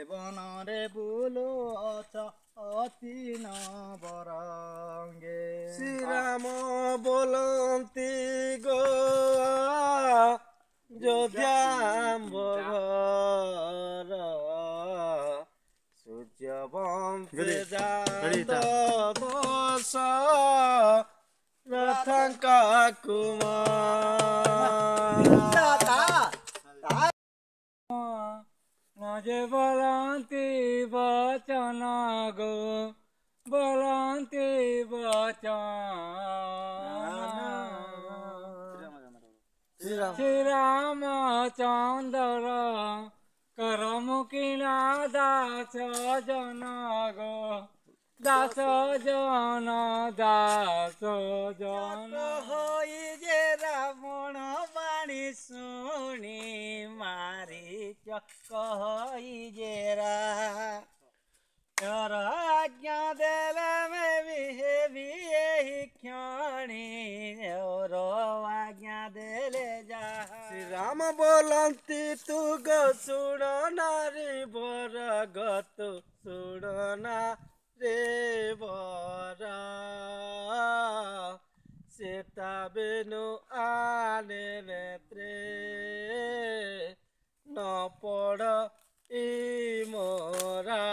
বনরে বুলো অতি নবরঙ্গে শ্রীরাম বলন্তি গো যোধ্যাম্বর সূর্য বংশে যাত দোষ রথঙ্ক কুমার মাঝে বলন্তি বচন গো বলন্তি বচন শ্রীরামচন্দ্র করমুকিলা দাস জন গো দাস জন দাস জন হই যে রাবণ বাণী শুনি মারিচ কই যে আজ্ঞা দেলে মে বিহেবি ক্ষণি আজ্ঞা দেলে যা শ্রীরাম বলন্তি তু গো শুণ নারী বর গত শুণ না রে বর সেটা বেনু আনে নেত্রে ন পড় ই মোরা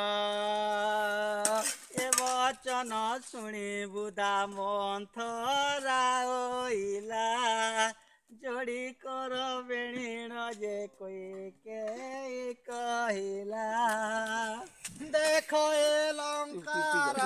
এ বচন শুনি বুধা মন্থরা হইলা जोड़ी कर बेणीण जे कोई के कहिला देखो ए लंकार